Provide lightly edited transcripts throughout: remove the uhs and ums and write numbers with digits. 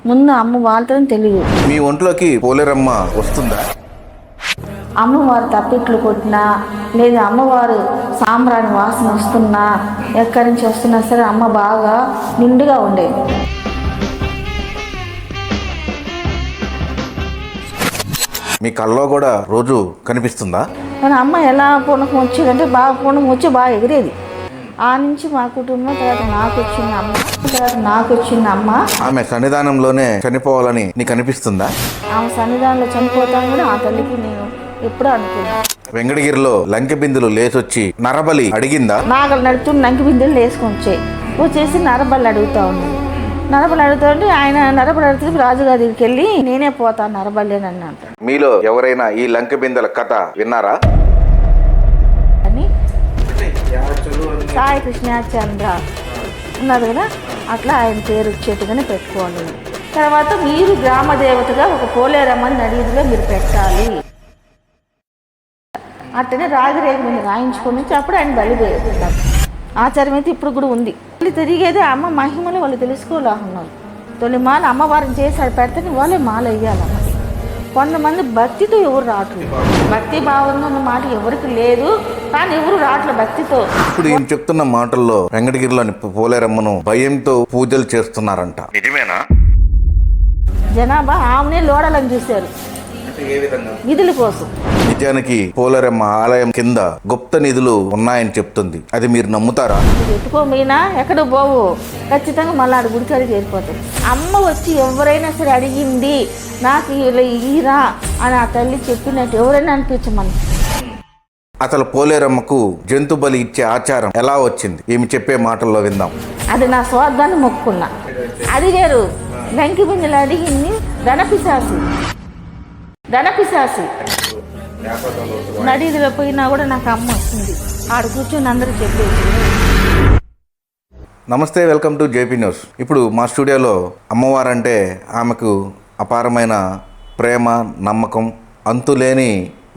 ముందు అమ్మ వాళ్ళతో తెలియదు. మీ ఒంట్లోకి పోలేరమ్మ వస్తుందా? అమ్మవారు తప్పిట్లు కొట్టినా లేదా అమ్మవారు సాంబ్రాణి వాసన వస్తున్నా ఎక్కడి నుంచి వస్తున్నా సరే అమ్మ బాగా నిండుగా ఉండేది. మీ కల్లో కూడా రోజు కనిపిస్తుందా? కానీ అమ్మ ఎలా పూనకం వచ్చేదంటే బాగా పూనకం వచ్చి బాగా ఎగిరేది. ఆ నుంచి మా కుటుంబం తర్వాత నాకు వచ్చిన అమ్మ ఆమె సన్నిధానంలోనే చనిపోవాలని నీకు అనిపిస్తుందా? ఆమె సన్నిధానంలో చనిపోతాను కూడా ఆ తల్లికి నేను ఎప్పుడూ అనుకున్నాను. వెంకటగిరిలో లంకె బిందులు లేచొచ్చి నరబలి అడిగిందా? నాగలు నడుతూ లంకె బిందెలు వేసుకొని వచ్చేసి నరబలి అడుగుతా ఉన్నాను. నరబలి అడుగుతుంటే ఆయన నరబలి అడుగుతుంది రాజుగారి దగ్గరికి వెళ్ళి నేనే పోతాను నరబలి అని అన్నాడు. మీలో ఎవరైనా ఈ లంకె బిందెల కథ విన్నారా? అని సాయి కృష్ణాచంద్ర ఉన్నారు కదా, అట్లా ఆయన పేరు వచ్చేట్టుగానే పెట్టుకోవాలి. తర్వాత మీరు గ్రామ దేవతగా ఒక పోలేరమ్మని నడిదిలో మీరు పెట్టాలి. అట్టనే రాగిరేఖ మీద రాయించుకొని అప్పుడు ఆయన బలిపోతున్నారు. ఆచారం అయితే ఇప్పుడు కూడా ఉంది. వాళ్ళు తిరిగేది అమ్మ మహిమలు వాళ్ళు తెలుసుకోలేకున్నారు. తొలిమాల అమ్మవారిని చేసి పెడితే వాళ్ళే మాల వేయాలమ్మ. కొంతమంది భక్తితో ఎవరు రావట్లేదు, భక్తి భావంగా ఉన్న మాట ఎవరికి లేదు, కానీ ఎవరు రావట్లేదు భక్తితో. ఇప్పుడు ఈయన చెప్తున్న మాటల్లో వెంకటగిరిలోని పోలేరమ్మను భయంతో పూజలు చేస్తున్నారంట, నిజమేనా? జనాభా ఆమెనే లోడాలని చూశారు నిధుల కోసం. నిజానికి పోలేరమ్మ ఆలయం కింద గుప్త నిధులు ఉన్నాయని చెప్తుంది. అది మీరు నమ్ముతారా? ఎత్తుకోమైనా ఎక్కడ పోవు, ఖచ్చితంగా మళ్ళీ ఆడ గుడికాడి చేరిపోతారు. అమ్మ వచ్చి ఎవరైనా సరే అడిగింది నాకు ఈరా అని ఆ తల్లి చెప్పినట్టు ఎవరైనా అనిపించమని. అసలు పోలేరమ్మకు జంతు బలి ఇచ్చే ఆచారం ఎలా వచ్చింది? ఏమి చెప్పే మాటల్లో విందాం. అది నా స్వార్థాన్ని మొక్కుకున్నా. అడిగారు లంకి బిందెలు అడిగింది ధనపిశాసి నడిదిలో పోయినా కూడా నాకు అమ్మ వస్తుంది. ఆడ కూర్చొని అందరూ చెప్పేది. నమస్తే, వెల్కమ్ టు జేపీ న్యూస్. ఇప్పుడు మా స్టూడియోలో అమ్మవారంటే ఆమెకు అపారమైన ప్రేమ, నమ్మకం, అంతులేని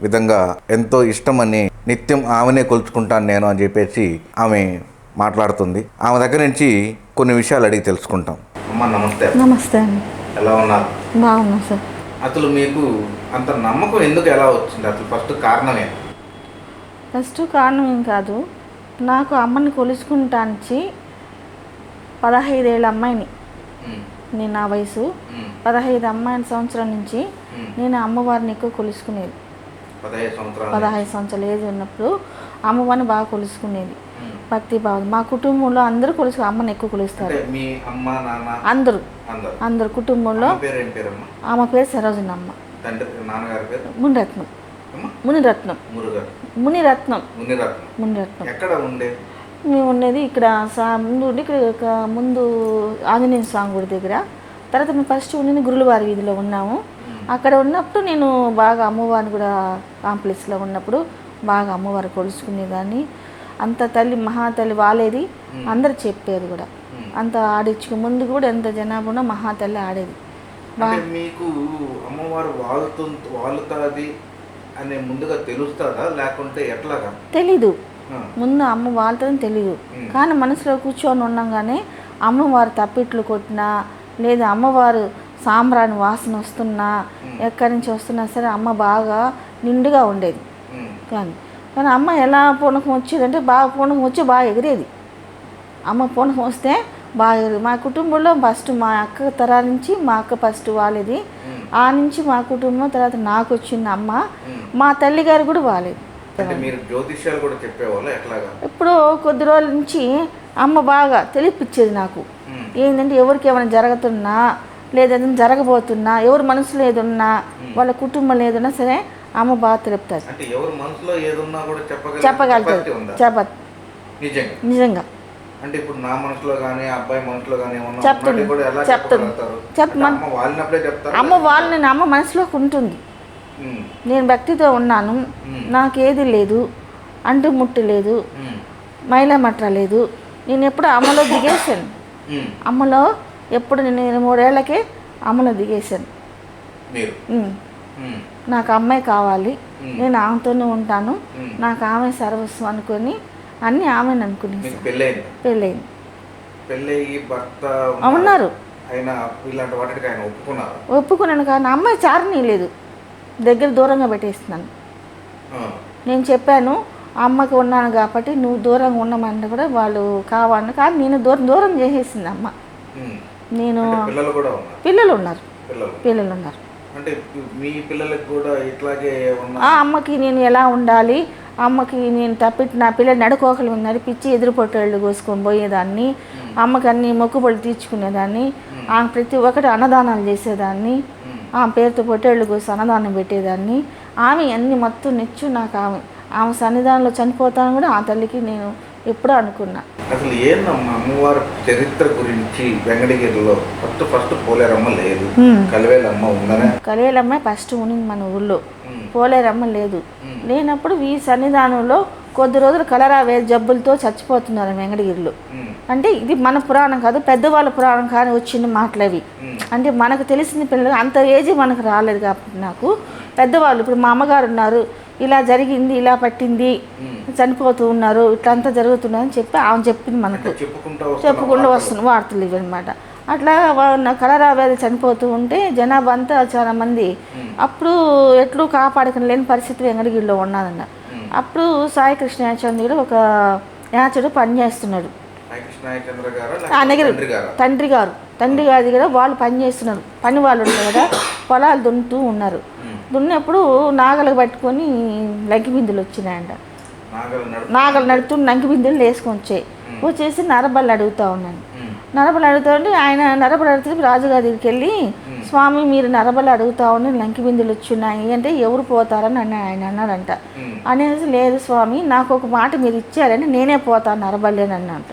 విధంగా ఎంతో ఇష్టమని, నిత్యం ఆమెనే కొలుచుకుంటాను నేను అని చెప్పేసి ఆమె మాట్లాడుతుంది. ఆమె దగ్గర నుంచి కొన్ని విషయాలు అడిగి తెలుసుకుంటాం. అమ్మ నమస్తే. నమస్తే అండి. ఎలా ఉన్నారు? బాగున్నా సార్. అసలు మీకు అంత నమ్మకం ఎందుకు ఎలా వచ్చింది? అసలు ఫస్ట్ కారణం ఏం కాదు, నాకు అమ్మని కొలుచుకుంటానికి 15 ఏళ్ళ అమ్మాయిని నేను. నా వయసు 15 అమ్మాయిల సంవత్సరం నుంచి నేను అమ్మవారిని ఎక్కువ కొలుసుకునేది. 15 సంవత్సరాలు ఏజ్ ఉన్నప్పుడు అమ్మవారిని బాగా కొలుసుకునేది. భక్తి భావం మా కుటుంబంలో అందరూ అమ్మని ఎక్కువ కొలుస్తారు. అందరు కుటుంబంలో. ఆమె పేరు సరోజనమ్మ. మునిరత్నం. మేము ఉండేది ఇక్కడ ముందు ఆంజనేయ స్వామి గుడి దగ్గర. తర్వాత మేము ఫస్ట్ ఉండి గురులవారి వీధిలో ఉన్నాము. అక్కడ ఉన్నప్పుడు నేను బాగా అమ్మవారిని కూడా కాంప్లెక్స్లో ఉన్నప్పుడు బాగా అమ్మవారు కొలుసుకునేదాన్ని. అంత తల్లి మహాతల్లి వాలేది, అందరు చెప్పేది కూడా. అంత ఆడించుకు ముందు కూడా ఎంత జనాభా ఉన్నా మహాతల్లి ఆడేది. మీకు అమ్మవారు వాలుతాది అనే ముందుగా తెలుస్తుందా లేకుంటే ఎట్లాగా? తెలీదు. ముందు అమ్మ వాళ్ళతో తెలీదు, కానీ మనసులో కూర్చొని ఉండగానే అమ్మవారు తప్పిట్లు కొట్టినా లేదా అమ్మవారు సాంబ్రాణి వాసన వస్తున్నా ఎక్కడి నుంచి వస్తున్నా సరే అమ్మ బాగా నిండుగా ఉండేది. కానీ అమ్మ ఎలా పూనకం వచ్చేదంటే బాగా పూనకం వచ్చి బాగా ఎగిరేది. అమ్మ పూనకం వస్తే బాగా ఎగిరేది. మా కుటుంబంలో ఫస్ట్ మా అక్క తరాల నుంచి మా అక్క ఫస్ట్ వాలేది. ఆ నుంచి మా కుటుంబం తర్వాత నాకు వచ్చిన అమ్మ, మా తల్లి గారు కూడా వాలేదు. ఇప్పుడు కొద్ది రోజుల నుంచి అమ్మ బాగా తెలిపించేది నాకు. ఏంటంటే ఎవరికి ఏమైనా జరుగుతున్నా లేదా జరగబోతున్నా, ఎవరి మనసులో ఏదున్నా, వాళ్ళ కుటుంబంలో ఏదున్నా సరే అమ్మ బాగా తెలుపుతుంది. చెప్పగలుగుతుంది. నిజంగా అమ్మ వాళ్ళని అమ్మ మనసులోకి ఉంటుంది. నేను భక్తితో ఉన్నాను, నాకేది లేదు, అంటు ముట్టు లేదు, మైలా మట్ర లేదు. నేను ఎప్పుడు అమ్మలో దిగేసాను. అమ్మలో ఎప్పుడు నేను 3 ఏళ్ళకే అమ్మలో దిగేసాను. నాకు అమ్మాయి కావాలి, నేను ఆమెతోనే ఉంటాను, నాకు ఆమె సర్వస్వం అనుకొని అన్నీ ఆమెను అనుకుని. పెళ్ళయింది. ఉన్నారు. అయినా ఇలాంటి వాటికి ఆయన ఒప్పుకున్నారు. ఒప్పుకున్నాను కానీ అమ్మాయి చారనీ లేదు, దగ్గర దూరంగా పెట్టేస్తున్నాను. నేను చెప్పాను అమ్మకి ఉన్నాను కాబట్టి నువ్వు దూరంగా ఉండమంటే కూడా వాళ్ళు కావాలని, కానీ నేను దూరం చేసేసింది అమ్మ. నేను పిల్లలు ఉన్నారు. అంటే మీ పిల్లలకు కూడా ఇట్లాగే అమ్మకి నేను ఎలా ఉండాలి, అమ్మకి నేను తప్పిట్టు నా పిల్లలు నడుకోకలు ఉన్నారు పిచ్చి ఎదురు పొట్టేళ్ళు కోసుకొని పోయేదాన్ని, అమ్మకి అన్ని మొక్కుబడులు తీర్చుకునేదాన్ని, ఆమె ప్రతి ఒక్కటి అన్నదానాలు చేసేదాన్ని, ఆమె పేరుతో పొట్టేళ్ళు కోసి అన్నదానం పెట్టేదాన్ని. ఆమె అన్ని మొత్తం నెచ్చు నాకు ఆమె సన్నిధానంలో చనిపోతాను కూడా ఆ తల్లికి నేను ఎప్పుడూ అనుకున్నా. అసలు ఏందమ్మా అమ్మవారి చరిత్ర గురించి వెంకటగిరిలో ఫస్ట్ పోలేరమ్మ లేదు, కలివేలమ్మ ఉందనే. కలివేలమ్మ ఫస్ట్ ఉన్నింది మన ఊళ్ళో, పోలేరమ్మ లేదు. లేనప్పుడు ఈ సన్నిధానంలో కొద్ది రోజులు కలరా వేరు జబ్బులతో చచ్చిపోతున్నారు వెంకటగిరిలో. అంటే ఇది మన పురాణం కాదు, పెద్దవాళ్ళ పురాణం కానీ వచ్చిన మాటలు అవి. అంటే మనకు తెలిసిన పిల్లలు అంత ఏజ్ మనకు రాలేదు కాబట్టి నాకు పెద్దవాళ్ళు, ఇప్పుడు మా అమ్మగారు ఉన్నారు, ఇలా జరిగింది, ఇలా పట్టింది, చనిపోతూ ఉన్నారు, ఇట్లంతా జరుగుతున్నదని చెప్పి ఆమె చెప్పింది మనకు, చెప్పుకుంటూ వస్తున్న వార్తలు ఇవి అనమాట. అట్లా కలరా వ్యాధి చనిపోతూ ఉంటే జనాభా అంతా చాలా మంది అప్పుడు ఎట్లు కాపాడుకుని లేని పరిస్థితి వెంకటగిరిలో ఉన్నదన్న. అప్పుడు సాయి కృష్ణాచంద్రుడు ఒక యాచడు పనిచేస్తున్నాడు, తండ్రి గారి దగ్గర వాళ్ళు పనిచేస్తున్నారు, పని వాళ్ళు ఉంటారు కదా, పొలాలు దున్నుతూ ఉన్నారు. దున్నప్పుడు నాగలు పట్టుకొని లంకి బిందులు వచ్చినాయంట, నాగలు నడుపుతూ లంకి బిందులు వేసుకొని వచ్చేసి నరబళ్ళు అడుగుతూ ఉన్నాను. నరబలు అడుగుతూ ఉంటే ఆయన నరబలు అడుగుతుంది రాజుగారి దగ్గరికి వెళ్ళి, స్వామి మీరు నరబలు అడుగుతా ఉండి లంకి బిందులు వచ్చున్నాయి అంటే ఎవరు పోతారని ఆయన అన్నాడంట. అనేసి లేదు స్వామి నాకు ఒక మాట మీరు ఇచ్చారని నేనే పోతాను నరబలి అని అన్నాడు.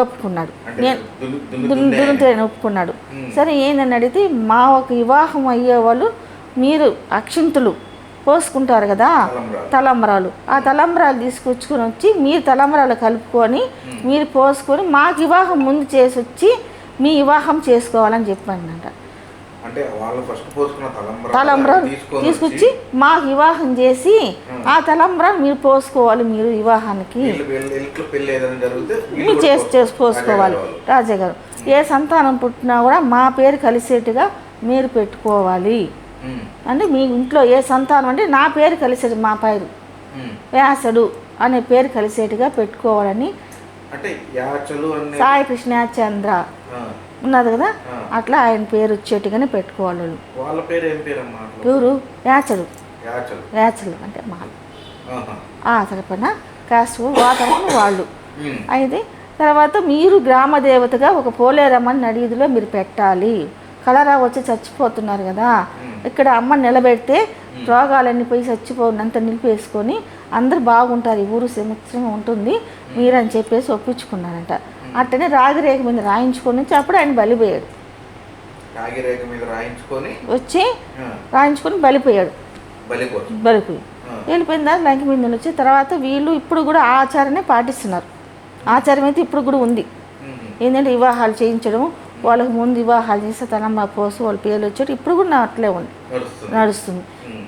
ఒప్పుకున్నాడు, నేను ఒప్పుకున్నాడు. సరే ఏందని అడిగితే మా ఒక వివాహం అయ్యే వాళ్ళు మీరు అక్షింతులు పోసుకుంటారు కదా తలంబరాలు, ఆ తలంబరాలు తీసుకొచ్చుకొని వచ్చి మీరు తలంబరాలు కలుపుకొని మీరు పోసుకొని మాకు వివాహం ముందు చేసి వచ్చి మీ వివాహం చేసుకోవాలని చెప్పానంట. తలంబరాలు తీసుకొచ్చి మాకు వివాహం చేసి ఆ తలంబరాలు మీరు పోసుకోవాలి, మీరు వివాహానికి మీరు చేసి పోసుకోవాలి. రాజాగారు ఏ సంతానం పుట్టినా కూడా మా పేరు కలిసేట్టుగా మీరు పెట్టుకోవాలి, అంటే మీ ఇంట్లో ఏ సంతానం అంటే నా పేరు కలిసేది, మా పేరు వ్యాసుడు అనే పేరు కలిసేట్టుగా పెట్టుకోవాలని సాయి కృష్ణాచంద్ర ఉన్నది కదా, అట్లా ఆయన పేరు వచ్చేట్టుగానే పెట్టుకోవాలి. ఎవరు యాచలు అంటే మాలు ఆ తరపున కాస్ట్ వాతరపున వాళ్ళు. అయితే తర్వాత మీరు గ్రామ దేవతగా ఒక పోలేరమ్మని నడిదిలో మీరు పెట్టాలి, కలరా వచ్చి చచ్చిపోతున్నారు కదా, ఇక్కడ అమ్మ నిలబెడితే రోగాలన్నీ పోయి చచ్చిపోయినంత నిలిపేసుకొని అందరు బాగుంటారు, ఈ ఊరు సంవత్సరం ఉంటుంది మీరని చెప్పేసి ఒప్పించుకున్నారంట. అట్టనే రాగిరేఖ మీద రాయించుకొని వచ్చి అప్పుడు ఆయన బలిపోయాడు, రాయించుకొని బలిపోయాడు. వెళ్ళిపోయిన తర్వాత లంకి మీద వచ్చి తర్వాత వీళ్ళు ఇప్పుడు కూడా ఆచారాన్ని పాటిస్తున్నారు. ఆచారం అయితే ఇప్పుడు కూడా ఉంది, ఏంటంటే వివాహాలు చేయించడం, వాళ్ళకి ముందు వివాహాలు చేస్తే తనమ్మ పోసి వాళ్ళ పేర్లు వచ్చాడు, ఇప్పుడు కూడా అట్లే ఉంది నడుస్తుంది.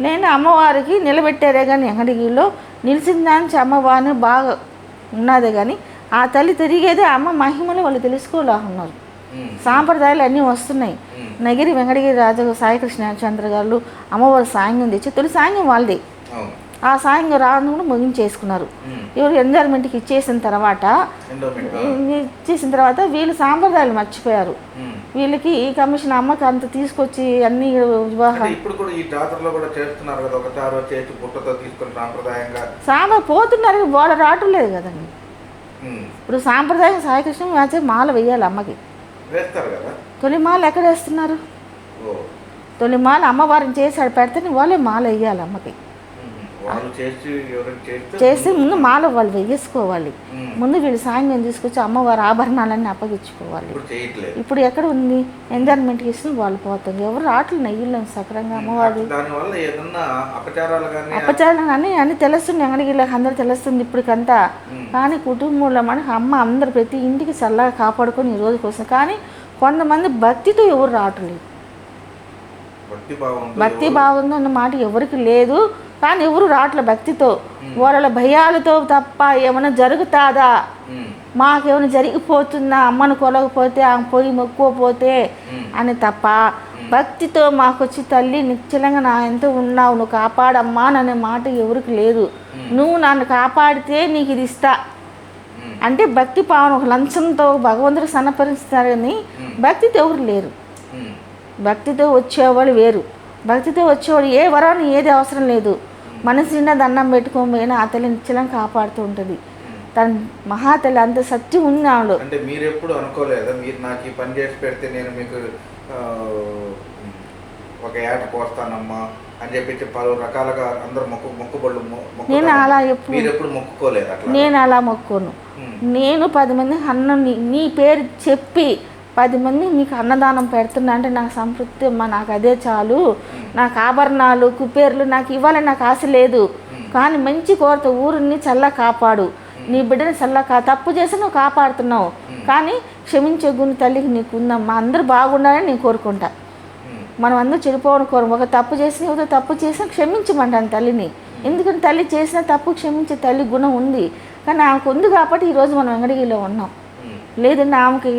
నేను అమ్మవారికి నిలబెట్టారే కానీ వెంకటగిరిలో నిలిచిన దానికి అమ్మవారిని బాగా ఉన్నదే కానీ ఆ తల్లి తిరిగేదే అమ్మ మహిమలు వాళ్ళు తెలుసుకోలే ఉన్నారు. సాంప్రదాయాలు అన్నీ వస్తున్నాయి. నగిరి వెంకటగిరి రాజు సాయి కృష్ణాచంద్ర గారు అమ్మవారి సాంగ్యం తెచ్చి తొలి సాంగ్యం వాళ్ళది, ఆ సాంగ్యం రాను కూడా ముగించేసుకున్నారు. ఎవరు ఎన్విరాన్మెంట్కి ఇచ్చేసిన తర్వాత వీళ్ళు సాంప్రదాయాలు మర్చిపోయారు. వీళ్ళకి ఈ కమిషన్ అమ్మకి అంత తీసుకొచ్చి అన్ని వివాహాలు పోతున్నారు, వాళ్ళ రావటం లేదు కదండి. ఇప్పుడు సాంప్రదాయం సాయికృష్ణ వేసే మాల వేయాలి అమ్మకి, తొలి మాల ఎక్కడ వేస్తున్నారు? తొలి మాల అమ్మవారిని చేసి పెడితే వాళ్ళే మాల వేయాలి అమ్మకి. చేసి ముందు మాల వాళ్ళు వేసుకోవాలి, ముందు వీళ్ళు సాంగ్యం తీసుకొచ్చి అమ్మవారి ఆభరణాలన్నీ అప్పగించుకోవాలి. ఇప్పుడు ఎక్కడ ఉంది? ఎన్విరాన్మెంట్కి ఇస్తుంది వాళ్ళు పోతుంది, ఎవరు రావట్లేదు నెయ్యిలో సక్రంగా అమ్మవారి అపచారాలు కానీ అన్నీ తెలుస్తుంది, వెంకటగిరికి అందరూ తెలుస్తుంది ఇప్పటికంతా. కానీ కుటుంబంలో మనకి అమ్మ అందరు ప్రతి ఇంటికి చల్లగా కాపాడుకొని ఈ రోజుకి వస్తుంది. కానీ కొంతమంది భక్తితో ఎవరు రావట్లేదు, భక్తి బాగుంది అన్న మాట ఎవరికి లేదు. కానీ ఎవరు రావట్లే భక్తితో, వాళ్ళ భయాలతో తప్ప ఏమైనా జరుగుతాదా మాకేమైనా జరిగిపోతుందా, అమ్మను కొలకపోతే ఆమె పోయి మొక్కుపోతే అని తప్ప భక్తితో మాకు వచ్చి తల్లి నిశ్చలంగా నా ఎంత ఉన్నావు, నువ్వు కాపాడమ్మా అనే మాట ఎవరికి లేదు. నువ్వు నన్ను కాపాడితే నీకు ఇది ఇస్తా అంటే భక్తి పావన ఒక లంచంతో భగవంతుడు సన్నపరుస్తారు కానీ భక్తితో ఎవరు లేరు. భక్తితో వచ్చేవాళ్ళు వేరు. భక్తితో వచ్చేవాడు ఏ వరాన్ని ఏది అవసరం లేదు. మనసు నిండా దండం పెట్టుకోకపోయినా ఆ తల్లి నిశ్చలం కాపాడుతూ ఉంటుంది. తన మహాతల్లి అంత సత్యం ఉంది ఆవిడ. అంటే మీరు ఎప్పుడు అనుకోలేదా మీరు నాకు ఈ పని చేసి పెడితే నేను మీకు ఒక ఏట కోస్తానమ్మా అని చెప్పి పలు రకాలుగా అందరూ మొక్కుబళ్ళు నేను అలా ఎప్పుడు మొక్కుకోలేదు అట్లా? నేను అలా మొక్కును. నేను 10 మంది అన్నం నీ పేరు చెప్పి 10 మంది నీకు అన్నదానం పెడుతున్నా అంటే నాకు సంతృప్తి అమ్మా, నాకు అదే చాలు. నాకు ఆభరణాలు కుపేర్లు నాకు ఇవ్వాలని నాకు ఆశ లేదు. కానీ మంచి కోరత ఊరిని చల్ల కాపాడు, నీ బిడ్డని చల్ల తప్పు చేసి నువ్వు కాపాడుతున్నావు కానీ క్షమించే గుణి తల్లికి నీకు ఉందమ్మా. అందరూ బాగుండాలని నేను కోరుకుంటా. మనం అందరూ చెడిపోవడం కోరు. ఒక తప్పు చేసిన ఏదో తప్పు చేసినా క్షమించమంటాను తల్లిని. ఎందుకంటే తల్లి చేసిన తప్పు క్షమించే తల్లి గుణం ఉంది. కానీ ఆమెకు ఉంది కాబట్టి ఈరోజు మనం వెంకటగిరిలో ఉన్నాం. లేదంటే ఆమెకి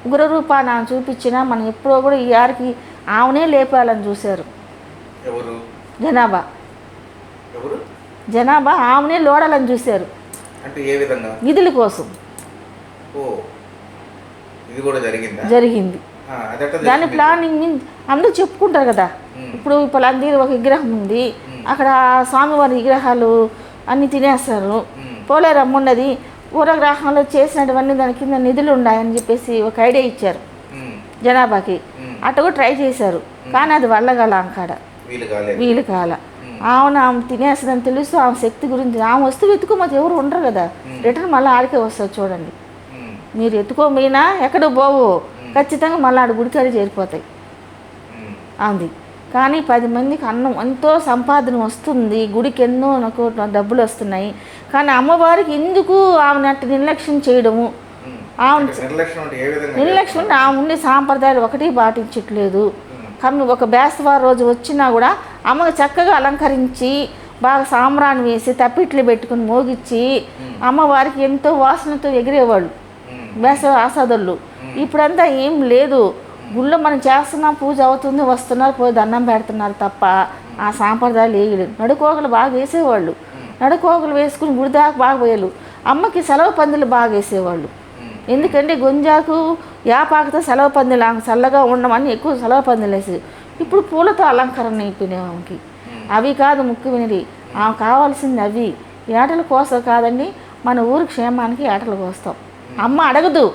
ఉగ్ర రూపాన్ని ఆమె చూపించినా మనం ఎప్పుడో కూడా ఈ ఆరికి ఆమెనే లేపాలని చూశారు. జనాభా ఆమెనే లోడాలని చూశారు. అంటే ఏ విధంగా? నిధుల కోసం. ఇది కూడా జరిగింది. దాని ప్లానింగ్ అందరూ చెప్పుకుంటారు కదా. ఇప్పుడు పలాందీరు ఒక విగ్రహం ఉంది, అక్కడ స్వామివారి విగ్రహాలు అన్నీ తినేస్తారు. పోలేరమ్మ ఉన్నది, పూర్వగ్రహంలో చేసినటువన్నీ దాని కింద నిధులు ఉన్నాయని చెప్పేసి ఒక ఐడియా ఇచ్చారు జనాభాకి. అటు కూడా ట్రై చేశారు కానీ అది వల్లగల అంకాడ వీలు కాల. ఆమెను ఆమె తినేస్తుందని తెలుసు. ఆమె శక్తి గురించి ఆమె వస్తూ వెతుకోమతి ఎవరు ఉండరు కదా. రిటర్న్ మళ్ళీ ఆడికే వస్తుంది చూడండి. మీరు ఎత్తుకోమైనా ఎక్కడో పోవు, ఖచ్చితంగా మళ్ళీ ఆడ గుడికాడి చేరిపోతాయి అంది. కానీ 10 మందికి అన్నం ఎంతో సంపాదన వస్తుంది, గుడికి ఎన్నో నాకు డబ్బులు వస్తున్నాయి. కానీ అమ్మవారికి ఎందుకు ఆమెను అట్టు నిర్లక్ష్యం చేయడము? ఆమె నిర్లక్ష్యం అంటే ఆమె ఉండే సాంప్రదాయాలు ఒకటి పాటించట్లేదు. కానీ ఒక బేస్తవారం రోజు వచ్చినా కూడా అమ్మకు చక్కగా అలంకరించి బాగా సాంబ్రాన్ని వేసి తప్పిట్లు పెట్టుకుని మోగిచ్చి అమ్మవారికి ఎంతో వాసనతో ఎగిరేవాళ్ళు బేస్తవ ఆసాదులు. ఇప్పుడంతా ఏం లేదు. గుళ్ళో మనం చేస్తున్నాం, పూజ అవుతుంది, వస్తున్నారు, పోయి దండం పెడుతున్నారు తప్ప ఆ సాంప్రదాయాలు వేయలేదు. నడుకోగలు బాగా వేసేవాళ్ళు, నడుకోగలు వేసుకుని గుడి దాకా బాగా పోయారు. అమ్మకి సెలవు పందులు బాగా వేసేవాళ్ళు. ఎందుకంటే గొంజాకు యాపాకుతో సెలవు పందులు ఆమె చల్లగా ఉండమని ఎక్కువ సెలవు పందులు వేసేది. ఇప్పుడు పూలతో అలంకరణ అయిపోయినాయి ఆమెకి. అవి కాదు ముఖ్యమైనది, ఆమె కావాల్సింది అవి. ఏటల కోసం కాదండి, మన ఊరి క్షేమానికి ఏటలు కోస్తాం. అమ్మ అడగదు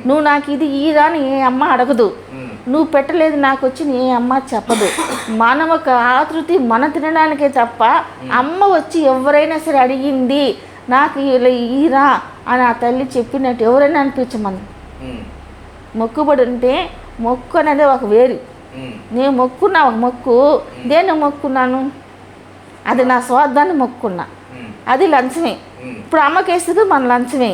నువ్వు నాకు ఇది ఈరా అని ఏ అమ్మ అడగదు. నువ్వు పెట్టలేదు నాకు వచ్చి ఏ అమ్మ చెప్పదు. మనం ఒక ఆతృతి మన తినడానికే తప్ప అమ్మ వచ్చి ఎవరైనా సరే అడిగింది నాకు ఈరా అని ఆ తల్లి చెప్పినట్టు ఎవరైనా అనిపించమని. మొక్కుబడి ఉంటే మొక్కు అనేది ఒక వేరు. నేను మొక్కున్నా ఒక మొక్కు, దేన్ని మొక్కున్నాను? అది నా స్వార్థాన్ని మొక్కున్నా, అది లంచమే. ఇప్పుడు అమ్మకేస్తుంది మన లంచమే.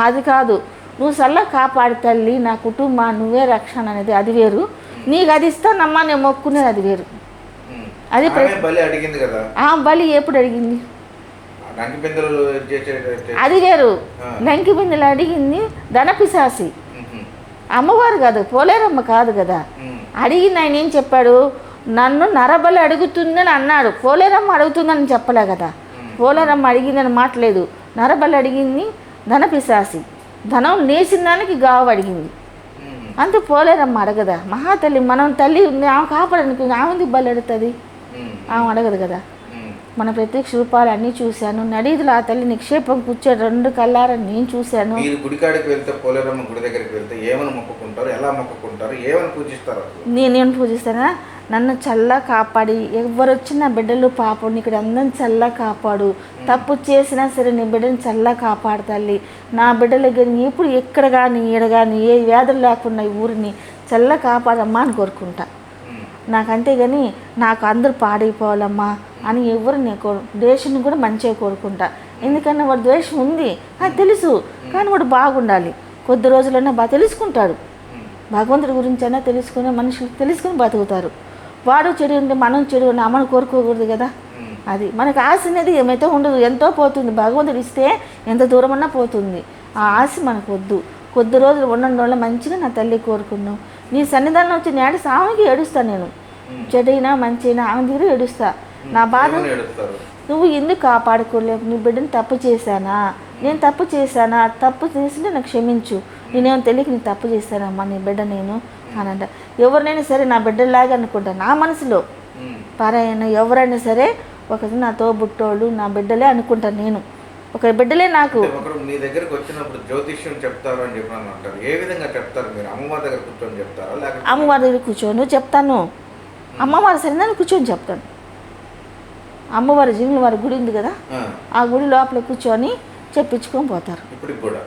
అది కాదు, నువ్వు సల్లా కాపాడు తల్లి, నా కుటుంబం నువ్వే రక్షణ అనేది అది వేరు. నీకు అది ఇస్తానమ్మా నేను మొక్కునేది అది వేరు. అది బలి ఎప్పుడు అడిగింది? అది వేరు. లంకి బిందెలు అడిగింది ధనపిశాసి, అమ్మవారు కాదు, పోలేరమ్మ కాదు కదా. అడిగింది ఆయన ఏం చెప్పాడు? నన్ను నరబలి అడుగుతుందని అన్నాడు. పోలేరమ్మ అడుగుతుందని చెప్పలే కదా. పోలేరమ్మ అడిగిందని మాట్లేదు. నరబలి అడిగింది ధనపిశాసి, ధనం నేసిన దానికి గావు అడిగింది. అంతే, పోలేరమ్మ అడగదా? మహాతల్లి మనం తల్లి ఉంది, ఆమె కాపాడడానికి ఆమె బలి అడుగుతుంది, ఆమె అడగదు కదా. మన ప్రత్యక్ష రూపాలు అన్నీ చూశాను. నడీదులు ఆ తల్లి నిక్షేపం కూర్చొని 2 కళ్ళారని నేను చూశాను. మీరు గుడికాడికి వెళ్తే, పోలేరమ్మ గుడి దగ్గరికి వెళ్తే ఏమని మొక్కుకుంటారు, ఎలా మొక్కుకుంటారు, ఏమని పూజిస్తారు? నేనేమని పూజిస్తానా? నన్ను చల్ల కాపాడి, ఎవరు వచ్చిన బిడ్డలు పాపం ఇక్కడ అందరిని చల్ల కాపాడు, తప్పు చేసినా సరే నీ బిడ్డని చల్ల కాపాడు తల్లి. నా బిడ్డలు కానీ ఎప్పుడు ఎక్కడ కానీ ఈడ కానీ ఏ వ్యాధులు లేకుండా ఈ ఊరిని చల్ల కాపాడమ్మా అని కోరుకుంటా. నాకు అంతేగాని నాకు అందరూ పాడైపోవాలమ్మా అని ఎవరు నేను దేశాన్ని కూడా మంచిగా కోరుకుంటా. ఎందుకన్నా వాడు ద్వేషం ఉంది అది తెలుసు, కానీ వాడు బాగుండాలి. కొద్ది రోజులైనా బాగా తెలుసుకుంటాడు. భగవంతుడి గురించి అయినా తెలుసుకుని మనుషులు తెలుసుకుని బతుకుతారు. వాడు చెడు ఉంటే మనం చెడు అని అమ్మను కోరుకోకూడదు కదా. అది మనకు ఆశ అనేది ఏమైతే ఉండదు, ఎంతో పోతుంది. భగవంతుడు ఇస్తే ఎంత దూరమన్నా పోతుంది. ఆ ఆశ మనకు వద్దు. కొద్ది రోజులు ఉండడం వల్ల మంచిగా నా తల్లి కోరుకున్నావు. నీ సన్నిధానం వచ్చి నేడు సామెకి ఏడుస్తాను. నేను చెడైనా మంచైనా ఆమె దగ్గర ఏడుస్తా. నా బాధ నువ్వు ఎందుకు కాపాడుకోలేవు? నీ బిడ్డను తప్పు చేశానా? నేను తప్పు చేశానా? తప్పు చేసింటే నాకు క్షమించు. నేనేమో తెలియక నేను తప్పు చేశానమ్మా నీ బిడ్డ నేను అని అంట. ఎవరినైనా సరే నా బిడ్డలాగా అనుకుంటా. నా మనసులో పరాయన ఎవరైనా సరే ఒకటి నా తోబుట్టోళ్ళు నా బిడ్డలే అనుకుంటాను. నేను ఒక బిడ్డలే నాకు. మీ దగ్గరకు వచ్చినప్పుడు జ్యోతిష్యం చెప్తారు అని చెప్పి అంటారు. ఏ విధంగా చెప్తారు? మీరు అమ్మవారి దగ్గర కూర్చొని చెప్తారా? లేకపోతే అమ్మవారి దగ్గర కూర్చొని చెప్తాను. అమ్మవారి సన్నిధానం కూర్చొని చెప్తాను. అమ్మవారి జీవుల వారి గుడి ఉంది కదా, ఆ గుడి లోపల కూర్చొని చెప్పించుకొని పోతారు.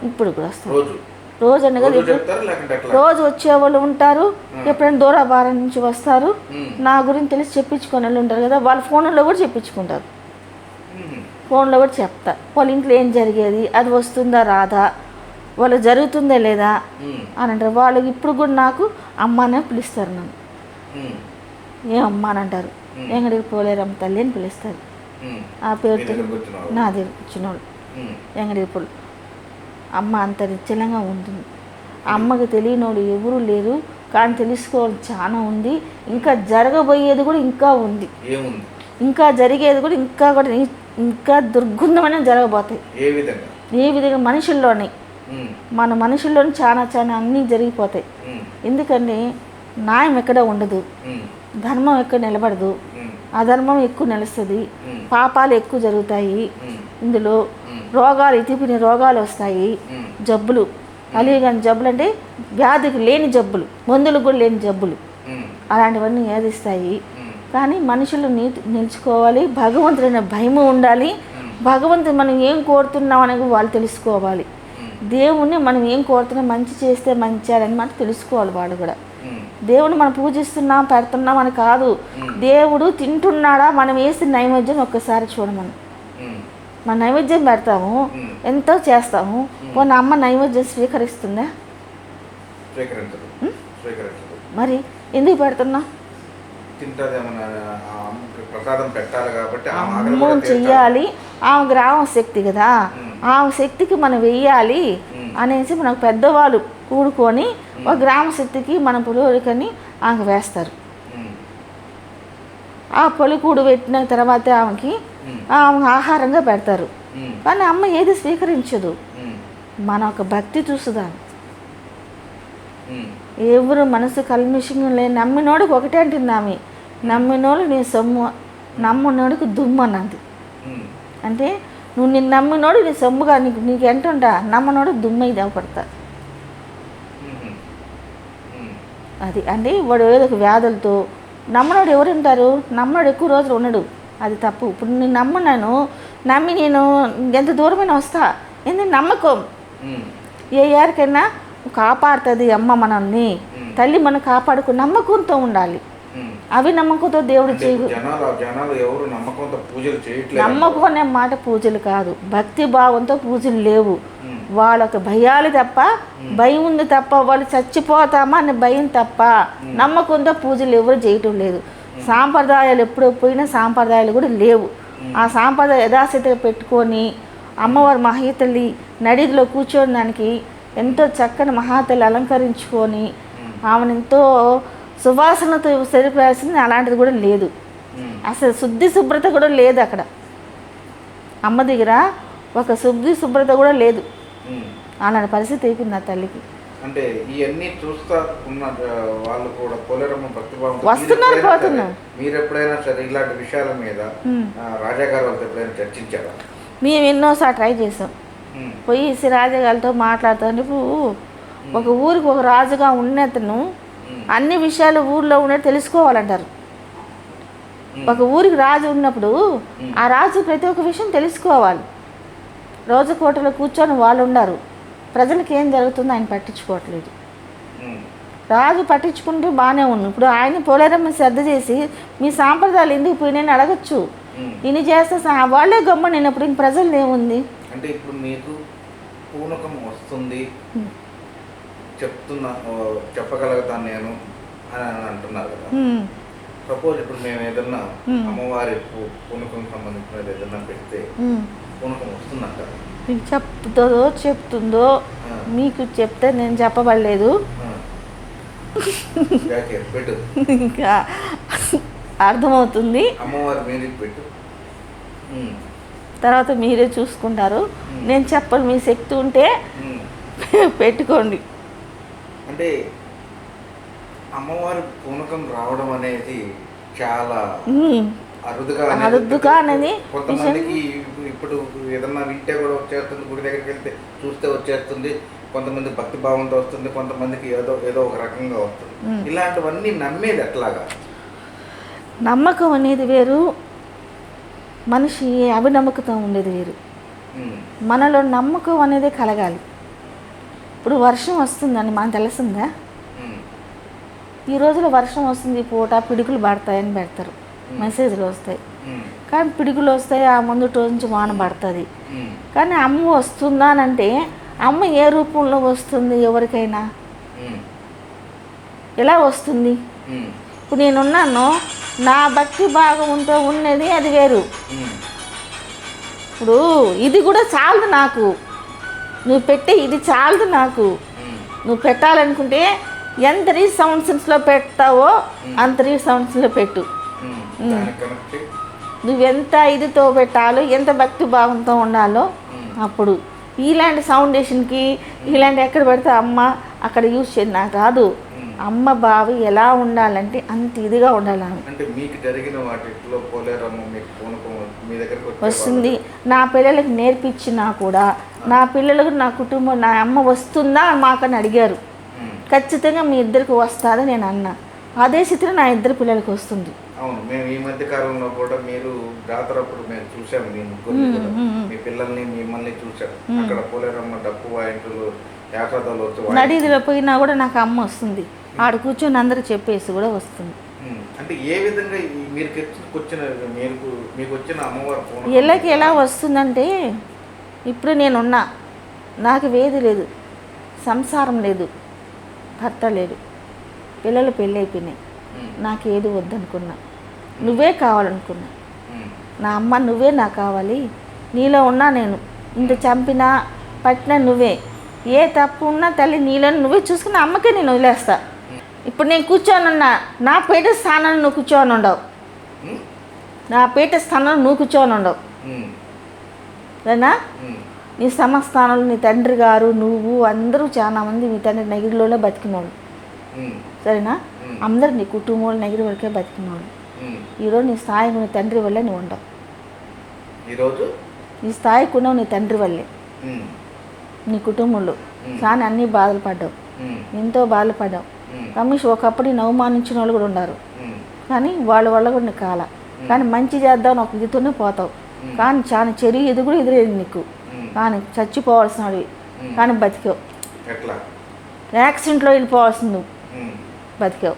ఇప్పుడు కూడా వస్తారు. రోజు అన్న కదా, రోజు వచ్చేవాళ్ళు ఉంటారు. ఎప్పుడైనా దూరభారం నుంచి వస్తారు. నా గురించి తెలిసి చెప్పించుకొని వాళ్ళు ఉంటారు కదా, వాళ్ళ ఫోన్లో కూడా చెప్పించుకుంటారు. ఫోన్లో కూడా చెప్తా వాళ్ళ ఇంట్లో ఏం జరిగేది, అది వస్తుందా రాదా, వాళ్ళు జరుగుతుందా లేదా అని అంటారు. వాళ్ళు ఇప్పుడు కూడా నాకు అమ్మానే పిలుస్తారు. నన్ను ఏమమ్మా అని అంటారు. ఎంగడికి పోలేరమ్మ తల్లి అని పిలుస్తారు. ఆ పేరుతో నా దగ్గర వచ్చిన వాళ్ళు ఎంగడికి పోలు. అమ్మ అంత నిశ్చలంగా ఉంటుంది. అమ్మకి తెలియని వాళ్ళు ఎవరూ లేరు, కానీ తెలుసుకోవాలి చాలా ఉంది. ఇంకా జరగబోయేది కూడా ఇంకా ఉంది. ఇంకా జరిగేది కూడా ఇంకా దుర్గుణమైన జరగబోతాయి. ఏ విధంగా మనుషుల్లోనే మన మనుషుల్లోనే చాలా అన్నీ జరిగిపోతాయి. ఎందుకంటే న్యాయం ఎక్కడ ఉండదు, ధర్మం ఎక్కడ నిలబడదు, అధర్మం ఎక్కువ నిలుస్తుంది, పాపాలు ఎక్కువ జరుగుతాయి. ఇందులో రోగాలు ఇతిపిని రోగాలు వస్తాయి, జబ్బులు అలిగాని జబ్బులు అంటే వ్యాధికి లేని జబ్బులు, మందులకు కూడా లేని జబ్బులు, అలాంటివన్నీ ఏదిస్తాయి. కానీ మనుషులు నిలుచుకోవాలి, భగవంతుడైన భయము ఉండాలి. భగవంతుడు మనం ఏం కోరుతున్నాం అనేది వాళ్ళు తెలుసుకోవాలి. దేవుణ్ణి మనం ఏం కోరుతున్నాం, మంచి చేస్తే మంచాడని మనం తెలుసుకోవాలి. వాళ్ళు కూడా దేవుని మనం పూజిస్తున్నాం పెడుతున్నాం అని కాదు, దేవుడు తింటున్నాడా మనం వేసిన నైవేద్యం ఒక్కసారి చూడమని. మన నైవేద్యం పెడతాము, ఎంతో చేస్తాము, మన అమ్మ నైవేద్యం స్వీకరిస్తుందా? మరి ఎందుకు పెడుతున్నా? అమ్మం చెయ్యాలి, ఆమె గ్రామ శక్తి కదా, ఆమె శక్తికి మనం వెయ్యాలి అనేసి మనకు పెద్దవాళ్ళు కూడుకొని ఒక గ్రామ శక్తికి మన పులిహోరికని ఆమెకు వేస్తారు. ఆ పొలికూడు పెట్టిన తర్వాత ఆమెకి ఆహారంగా పెడతారు. కానీ అమ్మ ఏది స్వీకరించదు. మన ఒక భక్తి చూసుదాన్ని. ఎవరు మనసు కల్మిషంగా లేని నమ్మినోడికి ఒకటే అంటుంది ఆమె, నమ్మినోడు నీ సొమ్ము, నమ్మినోడికి దుమ్ము అన్నది. అంటే నువ్వు నిన్ను నమ్మినోడు నీ సొమ్ముగా నీకు ఎంటుంటా, నమ్మనోడు దుమ్ము ఇది అవపడతా. అది అంటే వాడు ఏదో ఒక వ్యాధులతో నమ్మనోడు ఎవరు ఉంటారు? నమ్మనోడు ఎక్కువ రోజులు ఉండడు, అది తప్పు. ఇప్పుడు నేను నమ్మి నేను ఎంత దూరమైనా వస్తా. ఎందుకు నమ్మకం ఏ యారికైనా కాపాడుతుంది అమ్మ మనల్ని, తల్లి మనం కాపాడుకు నమ్మకంతో ఉండాలి. అవి నమ్మకంతో దేవుడు చేయు. నమ్మకం అనే మాట పూజలు కాదు, భక్తి భావంతో పూజలు లేవు. వాళ్ళకి భయాలు తప్ప, భయం ఉంది తప్ప, వాళ్ళు చచ్చిపోతామా అనే భయం తప్ప నమ్మకంతో పూజలు ఎవరు చేయటం లేదు. సాంప్రదాయాలు ఎప్పుడో పోయినా సాంప్రదాయాలు కూడా లేవు. ఆ సాంప్రదాయ యథాస్థితిగా పెట్టుకొని అమ్మవారి మహాతల్లి నడిలో కూర్చోని దానికి ఎంతో చక్కని మహాతల్లి అలంకరించుకొని ఆమెను ఎంతో సువాసనతో సరిపడాల్సింది, అలాంటిది కూడా లేదు. అసలు శుద్ధి శుభ్రత కూడా లేదు అక్కడ. అమ్మ దగ్గర ఒక శుద్ధి శుభ్రత కూడా లేదు. అలాంటి పరిస్థితి అయిపోయింది నా తల్లికి. అంటే ఇవన్నీ చూస్తా ఉన్న వాళ్ళు కూడా పోలేరమ్మ భక్తిభావం వస్తున్నారు పోతున్నారు. మీరు ఎప్పుడైనా సరే ఇలాంటి విషయాల మీద రాజా గారు వాళ్ళతో ఎప్పుడైనా చర్చించారా? మేము ఎన్నోసార్లు ట్రై చేసాం. పోయి రాజా గారితో మాట్లాడుతాను. ఇప్పుడు ఒక ఊరికి ఒక రాజుగా ఉన్నతను అన్ని విషయాలు ఊర్లో ఉన్నట్టు తెలుసుకోవాలంటారు. ఒక ఊరికి రాజు ఉన్నప్పుడు ఆ రాజు ప్రతి ఒక్క విషయం తెలుసుకోవాలి. రోజు కోటలో కూర్చొని వాళ్ళు ఉన్నారు, ప్రజలకు ఏం జరుగుతుందో ఆయన పట్టించుకోవట్లేదు. రాజు పట్టించుకుంటూ బాగానే ఉంది. ఇప్పుడు ఆయన పోలేరమ్మ శ్రద్ధ చేసి మీ సాంప్రదాయాలు ఎందుకు పోయినాయని అడగచ్చు. ఇన్ని చేస్తే వాళ్ళే గమ్మ నేనప్పుడు ఇంక ప్రజలు ఏముంది అంటే ఇప్పుడు మీకు పూనకం వస్తుంది చెప్పగలుగుతాను నేను అని అంటున్నారు కదా. సపోజ్ ఇప్పుడు మేము ఏదన్నా అమ్మవారి పూనకం సంబంధించిన ఏదన్నా పెడితే పూనకం వస్తుందంటారు. మీకు చెప్తుందో మీకు చెప్తే నేను చెప్పబడలేదు. పెట్టు. ఇంకా అర్థమవుతుంది. అమ్మవారి మ్యూజిక్ పెట్టు. తర్వాత మీరే చూసుకుంటారు. నేను చెప్పను, మీ శక్తి ఉంటే పెట్టుకోండి. అంటే అమ్మవారి పూనకం రావడం అనేది చాలా అరుదుగా అనేది కొంతమందికి ఇప్పుడు ఏదన్నా వింటే కూడా వచ్చేస్తుంది, గుడి దగ్గరికి వెళ్తే చూస్తే వచ్చేస్తుంది, కొంతమంది భక్తి భావంతో వస్తుంది, కొంతమందికి ఏదో ఒక రకంగా వస్తుంది. ఇలాంటివన్నీ నమ్మేది ఎట్లాగా? నమ్మకం అనేది వేరు, మనిషి అభినమ్మకం ఉండేది వేరు. మనలో నమ్మకం అనేది కలగాలి. ఇప్పుడు వర్షం వస్తుందని మనకు తెలిసిందా? ఈ రోజులో వర్షం వస్తుంది, పూట పిడుగులు పడతాయని పెడతారు, మెసేజ్లు వస్తాయి. కానీ పిడుగులు వస్తాయి, ఆ ముందు రోజు నుంచి వాన పడుతుంది. కానీ అమ్మ వస్తుందా అని అంటే అమ్మ ఏ రూపంలో వస్తుంది? ఎవరికైనా ఎలా వస్తుంది? ఇప్పుడు నేనున్నాను, నా భక్తి భాగంతో ఉన్నది అది వేరు. ఇప్పుడు ఇది కూడా చాలదు నాకు, నువ్వు పెట్టే ఇది చాలదు నాకు. నువ్వు పెట్టాలనుకుంటే ఎంత రీసౌండ్స్లో పెడతావో అంత రీసౌండ్స్లో పెట్టు. నువ్వెంత ఇదితో పెట్టాలో, ఎంత భక్తి భావంతో ఉండాలో అప్పుడు. ఇలాంటి ఫౌండేషన్కి ఇలాంటి ఎక్కడ పెడితే అమ్మ అక్కడ యూజ్ చేయదు, నాకు రాదు. అమ్మ బావి ఎలా ఉండాలంటే అంత ఇదిగా ఉండాలి. అంటే మీకు జరిగిన వాటిలో పోలేరమ్మ మీకు పూనకం మీ దగ్గరికి వస్తుంది. నా పిల్లలకి నేర్పించినా కూడా, నా పిల్లలకు నా కుటుంబం, నా అమ్మ వస్తుందా అని మాకని అడిగారు. ఖచ్చితంగా మీ ఇద్దరికి వస్తుందని నేను అన్నా. అదే స్థితిలో నా ఇద్దరు పిల్లలకి వస్తుంది. అవును, మేము ఈ మధ్య కాలంలో కూడా మీరు జాతర అప్పుడు మేము చూసాము, మీ ముగ్గురు మీ పిల్లల్ని మిమ్మల్ని చూసాము. అక్కడ పోలేరమ్మ డప్పు వాయింపులు యాత్రలు నడిదిలో పోయినా కూడా నాకు అమ్మ వస్తుంది. ఆడ కూర్చొని అందరూ చెప్పేసి కూడా వస్తుంది. అంటే ఏ విధంగా మీకు వచ్చిన అమ్మవారు ఇళ్ళకి ఎలా వస్తుందంటే, ఇప్పుడు నేనున్నా, నాకు వేది లేదు, సంసారం లేదు, భర్త లేడు, పిల్లలు పెళ్ళి అయిపోయినాయి, నాకు ఏది వద్దనుకున్నా, నువ్వే కావాలనుకున్నా. నా అమ్మ నువ్వే నాకు కావాలి, నీలో ఉన్నా నేను, ఇంత చంపినా పట్టినా నువ్వే, ఏ తప్పు ఉన్నా తల్లి నీలో నువ్వే చూసుకుని అమ్మకే నేను వదిలేస్తా. ఇప్పుడు నేను కూర్చొని ఉన్నా, నా పీఠ స్థానాన్ని నువ్వు కూర్చొని ఉండవు, నా పీఠ స్థానంలో నువ్వు కూర్చొని ఉండవు. సరేనా? నీ సమస్థానంలో నీ తండ్రి గారు, నువ్వు, అందరూ చాలామంది మీ తండ్రి నెగిరిలోనే బతికినోళ్ళు. సరేనా? అందరూ నీ కుటుంబంలో నెగిరి వరకే బతికినోళ్ళు. ఈరోజు నీ స్థాయికి నీ తండ్రి వల్లే నువ్వు ఉండవు. ఈరోజు నీ స్థాయికి ఉన్నావు నీ తండ్రి వల్లే, నీ కుటుంబంలో కానీ అన్నీ బాధలు పడ్డావు, ఎంతో బాధలు పడ్డావు. రమేష్ ఒకప్పుడు నేను అవమానించిన వాళ్ళు కూడా ఉన్నారు, కానీ వాళ్ళ వల్ల కూడా నీకు కాల. కానీ మంచి చేద్దాం ఒక ఇదితోనే పోతావు, కానీ చాలా చెడు ఇది కూడా ఎదురేది నీకు. కానీ చచ్చిపోవాల్సిన వాడివి కానీ బతికావు. యాక్సిడెంట్లో వెళ్ళిపోవాల్సింది నువ్వు బతికావు.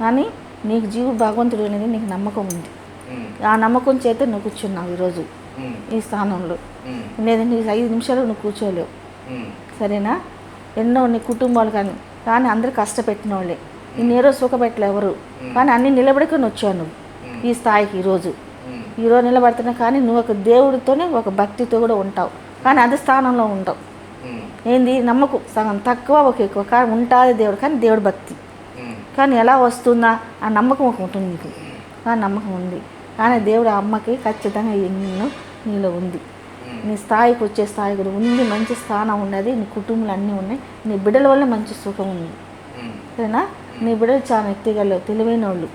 కానీ నీకు జీవు భగవంతుడు అనేది నీకు నమ్మకం ఉంది. ఆ నమ్మకం చేత నువ్వు కూర్చున్నావు ఈరోజు ఈ స్థానంలో. లేదంటే 5 నిమిషాలు నువ్వు కూర్చోలేవు. సరేనా? ఎన్నో నీ కుటుంబాలు కానీ అందరూ కష్టపెట్టిన వాళ్ళే, నిన్ను ఏ రోజు సుఖపెట్టలే ఎవరు. కానీ అన్నీ నిలబడుకొని వచ్చావు నువ్వు ఈ స్థాయికి. ఈరోజు నిలబడుతున్నా కానీ నువ్వు ఒక దేవుడితోనే ఒక భక్తితో కూడా ఉంటావు, కానీ అదే స్థానంలో ఉంటావు. ఏంది నమ్మకం సగం తక్కువ ఒక ఎక్కువ, కానీ ఉంటుంది దేవుడు, కానీ దేవుడు భక్తి. కానీ ఎలా వస్తుందా ఆ నమ్మకం ఒక ఉంటుంది నీకు, కానీ నమ్మకం ఉంది. కానీ దేవుడు అమ్మకి ఖచ్చితంగా ఎన్నో నీలో ఉంది. నీ స్థాయికి వచ్చే స్థాయి కూడా ఉంది, మంచి స్థానం ఉన్నది, నీ కుటుంబాలు అన్నీ ఉన్నాయి, నీ బిడ్డల వల్ల మంచి సుఖం ఉంది. సరేనా? నీ బిడ్డలు చాలా ఎత్తిగలు తెలివైన వాళ్ళు,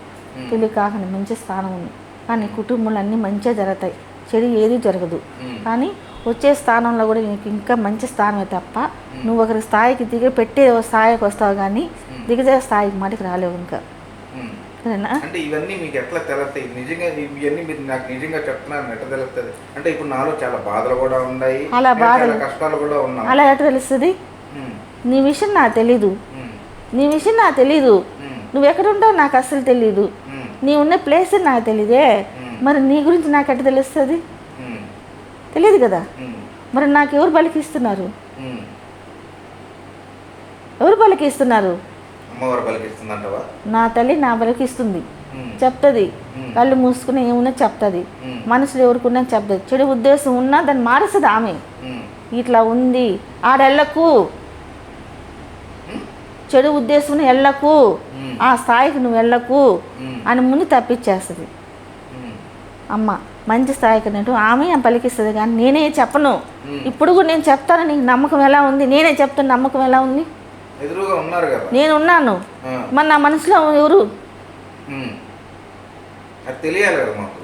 తెలివి కాకుండా మంచి స్థానం ఉంది. కానీ కుటుంబాలు అన్నీ మంచిగా జరుగుతాయి, చెడు ఏది జరగదు. కానీ వచ్చే స్థానంలో కూడా నీకు ఇంకా మంచి స్థానమే తప్ప నువ్వు ఒకరి స్థాయికి పెట్టే స్థాయికి వస్తావు, కానీ దిగజే స్థాయికి మాటికి రాలేవు ఇంకా. సరేనా? అంటే ఇవన్నీ మీకు ఎట్లా తెలుస్తాయి? నిజంగా ఇవన్నీ మీరు నాకు నిజంగా చెప్తున్నారు ఎట్లా తెలుస్తుంది? అంటే ఇప్పుడు నాలో చాలా బాధలు కూడా ఉన్నాయి, అలా బాధలు కష్టాలు కూడా ఉన్నాయి. అలా ఎట్లా తెలుస్తుంది? నీ విషయం నాకు తెలీదు, నీ విషయం నాకు తెలీదు, నువ్వు ఎక్కడ ఉంటావు నాకు అస్సలు తెలీదు, నీ ఉన్న ప్లేస్ నాకు తెలీదే. మరి నీ గురించి నాకు ఎట్లా తెలుస్తుంది? తెలియదు కదా. మరి నాకు ఎవరు బలికిస్తున్నారు? ఎవరు బలికిస్తున్నారు? అమ్మవారు బలికిస్తుందంటవా? నా తల్లి నా బలికిస్తుంది. చెప్తుంది. కళ్ళు మూసుకుని ఏమున్నా చెప్తుంది. మనసులో ఎవరికున్నా చెప్తుంది. చెడు ఉద్దేశం ఉన్నా దాన్ని మారుస్తుంది ఆమె. ఇట్లా ఉంది ఆడెళ్ళకు, చెడు ఉద్దేశం వెళ్ళకు, ఆ స్థాయికి నువ్వు వెళ్ళకు అని ముందు తప్పించేస్తుంది అమ్మ. మంచి స్థాయికి అన్నట్టు ఆమె పలికిస్తుంది, కానీ నేనే చెప్పను. ఇప్పుడు కూడా నేను చెప్తాను, నీకు నమ్మకం ఎలా ఉంది? నేనే చెప్తాను, నమ్మకం ఎలా ఉంది? నేను ఉన్నాను, మరి నా మనసులో ఎవరు?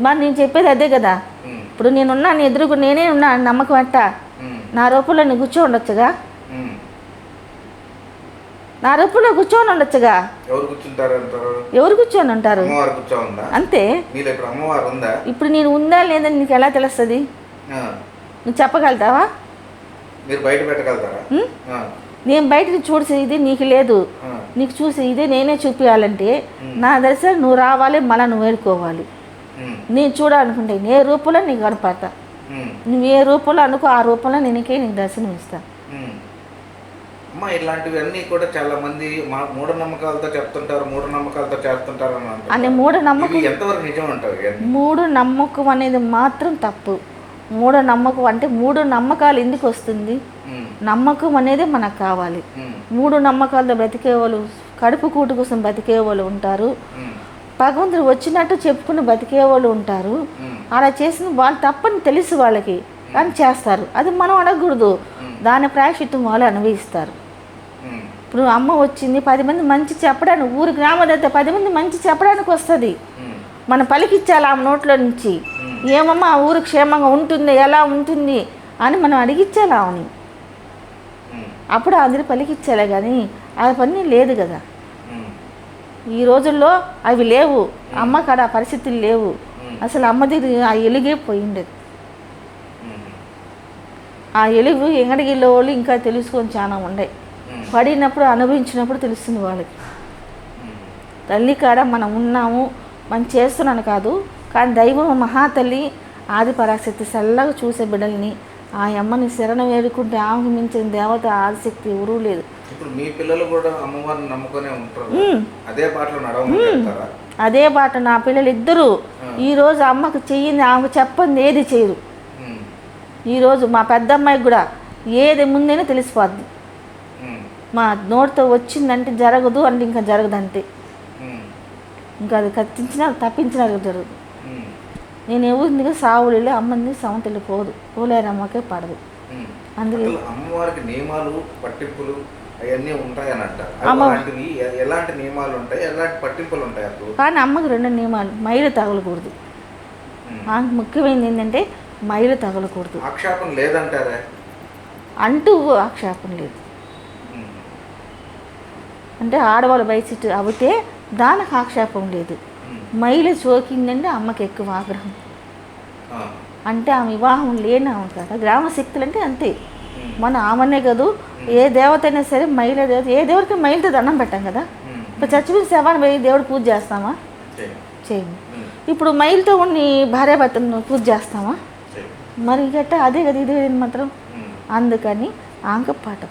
మరి నేను చెప్పేది అదే కదా. ఇప్పుడు నేనున్నాను, ఎదురుగా నేనే ఉన్నాను, నమ్మకం ఎట్టా? నా రూపంలో నేను కూర్చో ఉండొచ్చుగా, నా రూపంలో కూర్చొని ఉండొచ్చుగా. ఎవరు కూర్చొని ఉంటారు? అంతే. ఇప్పుడు నేను ఉందా లేదని నీకు ఎలా తెలుస్తుంది? నువ్వు చెప్పగలుగుతావా? నేను బయటకు చూసి ఇది నీకు లేదు, నీకు చూసి ఇదే నేనే చూపించాలంటే నా దర్శనం నువ్వు రావాలి, మళ్ళీ నువ్వు వేడుకోవాలి. నేను చూడాలనుకుంటే ఏ రూపంలో నీకు కనపడతా, నువ్వు ఏ రూపంలో అనుకో ఆ రూపంలో నేనకే నీకు దర్శనం ఇస్తా. అమ్మ, ఇలాంటివన్నీ కూడా చాలా మంది మూఢనమ్మకాలతో చెప్తుంటారు, మూఢనమ్మకాలతో చేస్తుంటారు అని మూఢనమ్మకం ఎంతవరకు నిజం అంటారు? మూఢనమ్మకం అనేది మాత్రం తప్పు. మూఢనమ్మకం అంటే మూడు నమ్మకాలు ఎందుకు వస్తుంది? నమ్మకం అనేది మనకు కావాలి. మూడు నమ్మకాలతో బ్రతికే వాళ్ళు, కడుపు కూటు కోసం బతికే వాళ్ళు ఉంటారు, భగవంతుడు వచ్చినట్టు చెప్పుకుని బతికే వాళ్ళు ఉంటారు. అలా చేసిన వాళ్ళు తప్పని తెలుసు వాళ్ళకి, కానీ చేస్తారు. అది మనం అడగకూడదు, దాని ప్రాయశ్చిత్తం వాళ్ళు అనుభవిస్తారు. ఇప్పుడు అమ్మ వచ్చింది 10 మంది మంచి చెప్పడానికి, ఊరి గ్రామదేవత 10 మంది మంచి చెప్పడానికి వస్తుంది. మనం పలికిచ్చాలి ఆమె నోట్లో నుంచి, ఏమమ్మా ఆ ఊరు క్షేమంగా ఉంటుంది, ఎలా ఉంటుంది అని మనం అడిగిచ్చాలి ఆమెని. అప్పుడు అందరి పలికిచ్చాలే, కానీ ఆ పని లేదు కదా. ఈ రోజుల్లో అవి లేవు, అమ్మ కాడ ఆ పరిస్థితులు లేవు. అసలు అమ్మది ఆ ఎలుగే పోయిండేది. ఆ ఎలుగు ఎంగడిగిల్లో వాళ్ళు ఇంకా తెలుసుకొని చాలా ఉండే, పడినప్పుడు అనుభవించినప్పుడు తెలుస్తుంది వాళ్ళకి. తల్లి కాడ మనం ఉన్నాము, మనం చేస్తున్నాను కాదు, కానీ దైవం మహాతల్లి ఆది పరాశక్తి చల్లగా చూసే బిడ్డల్ని ఆ అమ్మని శరణ వేడుకుంటే ఆమెకు మించిన దేవత ఆదిశక్తి ఎవరూ లేదు. ఇప్పుడు మీ పిల్లలు కూడా అమ్మవారిని నమ్ముకునే ఉంటారు, అదే బాటలో నడవమంటారా? అదే బాట. నా పిల్లలు ఇద్దరు ఈరోజు అమ్మకు చెయ్యింది ఆమెకు చెప్పంది ఏది చేయరు. ఈరోజు మా పెద్దమ్మాయికి కూడా ఏది ముందైనా తెలిసిపోద్ది. మా నోటితో వచ్చిందంటే జరగదు అంటే ఇంకా జరగదంతే, ఇంకా అది కత్తించినా తప్పించినా జరగదు. నేను ఎవరిని సావులు అమ్మని సమంతలు పోదు, పోలేరమ్మకే పడదు. అందుకే అమ్మవారికి నియమాలు పట్టింపులు అవన్నీ ఉంటాయని అంటారు. ఎలాంటి నియమాలు ఉంటాయి, ఎలాంటి పట్టింపులు ఉంటాయి? కానీ అమ్మకి 2 నియమాలు: మైలు తగలకూడదు. ఆమెకు ముఖ్యమైనది ఏంటంటే మైలు తగలకూడదు. ఆక్షేపం లేదంటారా? అంటూ ఆక్షేపం లేదు. అంటే ఆడవాళ్ళు బయట అవుతే దానికి ఆక్షేపం లేదు. మైలు సోకిందంటే అమ్మకి ఎక్కువ ఆగ్రహం. అంటే ఆమె వివాహం లేని ఆమె కదా. గ్రామ శక్తులు అంటే అంతే. మన ఆమెనే కాదు, ఏ దేవత అయినా సరే మైల దేవత, ఏ దేవుడికి మైలుతో దండం పెట్టాం కదా. ఇప్పుడు చచ్చిపోయిన శవాన్ని పోయి దేవుడు పూజ చేస్తామా? చేయము. ఇప్పుడు మైలుతో కొన్ని భార్యాభర్తను పూజ చేస్తామా? మరి గట్ట అదే కదా ఇదే మాత్రం. అందుకని ఆమెకు పాఠం,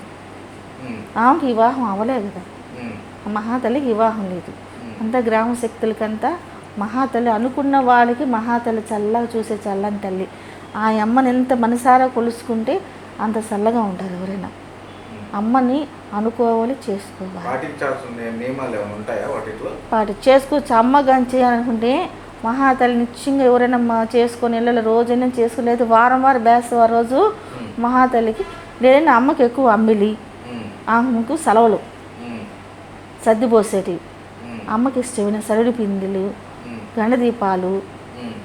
ఆమెకి వివాహం అవ్వలేదు కదా. మహాతల్లికి వివాహం లేదు. అంతా గ్రామ శక్తులకంతా మహాతల్లి అనుకున్న వాళ్ళకి మహాతల్లి చల్లగా చూసే చల్లని తల్లి. ఆ అమ్మని ఎంత మనసారా కొలుసుకుంటే అంత చల్లగా ఉంటారు ఎవరైనా. అమ్మని అనుకోవాలి, చేసుకోవాలి, చేసుకోవచ్చు. అమ్మ కానీ చేయాలనుకుంటే మహాతల్లి నిత్యంగా ఎవరైనా చేసుకొని ఇళ్ళలో రోజైనా చేసుకోలేదు, వారం బేస్తవారం రోజు మహాతల్లికి లేదంటే అమ్మకి ఎక్కువ అమ్మిలి, ఆమెకు సెలవులు సర్దిపోసేటివి, అమ్మకి ఇష్టమైన సరుడి పిండిలు, గండదీపాలు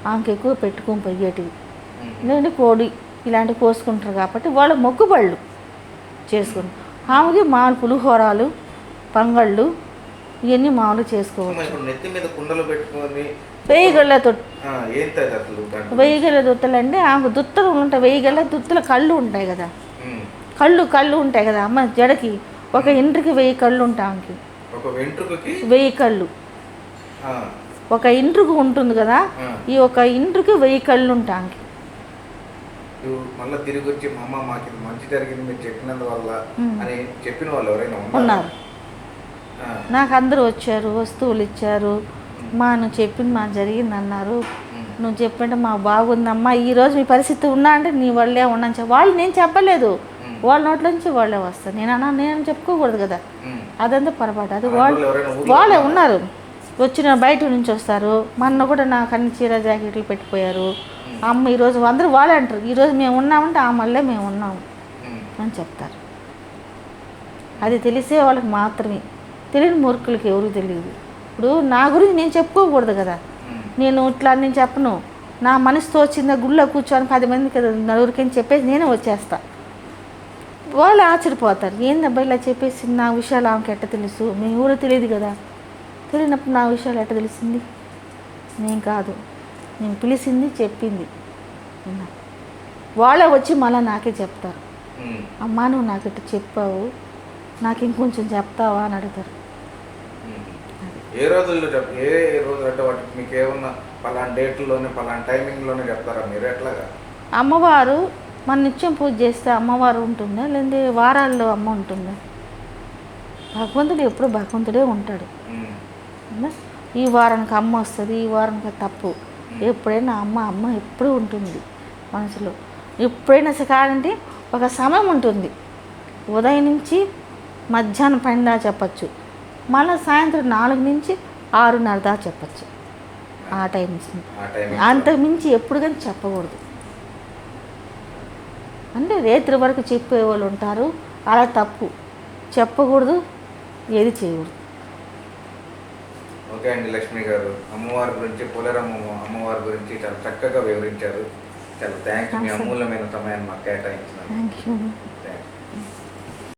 ఆమెకు ఎక్కువ పెట్టుకొని పోయేటివి. లేదంటే కోడి ఇలాంటివి కోసుకుంటారు కాబట్టి వాళ్ళు మొక్కుబళ్ళు చేసుకుని ఆమెకి మామూలు పులిహోరాలు, పంగళ్ళు ఇవన్నీ మామూలుగా చేసుకోవచ్చు. వెయ్యిగళ్ళ దుత్తలు అంటే ఆమెకు దుత్తలు ఉంటాయి. 1000 గళ్ళ దుత్తల కళ్ళు ఉంటాయి కదా, కళ్ళు ఉంటాయి కదా అమ్మ జడకి. ఒక ఇంటికి 1000 కళ్ళు ఉంటాయి ఆమెకి. 1000 కళ్ళు ఒక ఇంట్రుకు ఉంటుంది కదా. ఈ ఒక ఇంట్రుకి 1000 కళ్ళు ఉంటాయి ఆమెకి. మళ్ళీ తిరిగి వచ్చి మా అమ్మ మాకు మంచి జరిగింది మీరు చెప్పినందువల్ల అని చెప్పిన వాళ్ళు ఎవరైనా ఉన్నారు? నాకు అందరూ వచ్చారు, వస్తువులు ఇచ్చారు, మా నువ్వు చెప్పింది మా జరిగింది అన్నారు, నువ్వు చెప్పింటే మా బాగుందమ్మా, ఈరోజు మీ పరిస్థితి ఉన్నా అంటే నీ వల్లే ఉన్నాను వాళ్ళు నేను చెప్పలేదు, వాళ్ళ నోట్ల నుంచి వాళ్ళే వస్తారు. నేను చెప్పుకోకూడదు కదా, అదంతా పొరపాటు. అది వాళ్ళే ఉన్నారు, వచ్చిన బయట నుంచి వస్తారు. మొన్న కూడా నాకు అన్ని చీర జాకెట్లు పెట్టిపోయారు. అమ్మ ఈరోజు అందరూ వాళ్ళే అంటారు, ఈరోజు మేము ఉన్నామంటే ఆ మళ్ళీ మేము ఉన్నాము అని చెప్తారు. అది తెలిసే వాళ్ళకి మాత్రమే, తెలియని మూర్ఖులకి ఎవరికి తెలియదు. ఇప్పుడు నా గురించి నేను చెప్పుకోకూడదు కదా, నేను ఇట్లా నేను చెప్పను. నా మనసుతో వచ్చిందా గుళ్ళో కూర్చొని 10 మందికి నలుగురికి చెప్పేసి నేనే వచ్చేస్తా. వాళ్ళు ఆశ్చర్యపోతారు, ఏందబ్బా ఇలా చెప్పేసి నా విషయాలు ఆమెకి ఎట్ట తెలుసు, మేము ఊరో తెలియదు కదా. తెలియనప్పుడు నా విషయాలు ఎట్ట తెలిసింది? నేను కాదు, నేను పిలిచింది చెప్పింది. వాళ్ళే వచ్చి మళ్ళీ నాకే చెప్తారు, అమ్మా నువ్వు నాకు ఇట్లా చెప్పావు, నాకు ఇంకొంచెం చెప్తావా అని అడుగుతారు. ఏ రోజుల్లో ఏ రోజు అంటే వాటికి మీకు ఏమన్నా పలానా డేట్లోనే పలానా టైమింగ్లోనే చెప్తారా మీరు? ఎట్లాగా అమ్మవారు మన నిత్యం పూజ చేస్తే అమ్మవారు ఉంటుందా, లేదంటే వారాల్లో అమ్మ ఉంటుందా? భగవంతుడు ఎప్పుడు భగవంతుడే ఉంటాడు. ఈ వారానికి అమ్మ వస్తుంది, ఈ వారానికి తప్పు. ఎప్పుడైనా అమ్మ ఎప్పుడు ఉంటుంది మనసులో. ఎప్పుడైనా కాదంటే ఒక సమయం ఉంటుంది, ఉదయం నుంచి మధ్యాహ్నం 12 దాకా చెప్పచ్చు, మళ్ళీ సాయంత్రం 4 నుంచి 6:30 దాకా చెప్పచ్చు. ఆ టైం అంతకుమించి ఎప్పుడు కానీ చెప్పకూడదు. అంటే రేత్రి వరకు చెప్పేవాళ్ళు ఉంటారు, అలా తప్పు. చెప్పకూడదు, ఏది చేయకూడదు. ఓకే అండి, లక్ష్మి గారు అమ్మవారి గురించి, పోలేరమ్మ అమ్మవారి గురించి చాలా చక్కగా వివరించారు. చాలా థ్యాంక్స్, మీ అమూల్యమైన సమయాన్ని మాకు కేటాయించినారు. Thank you.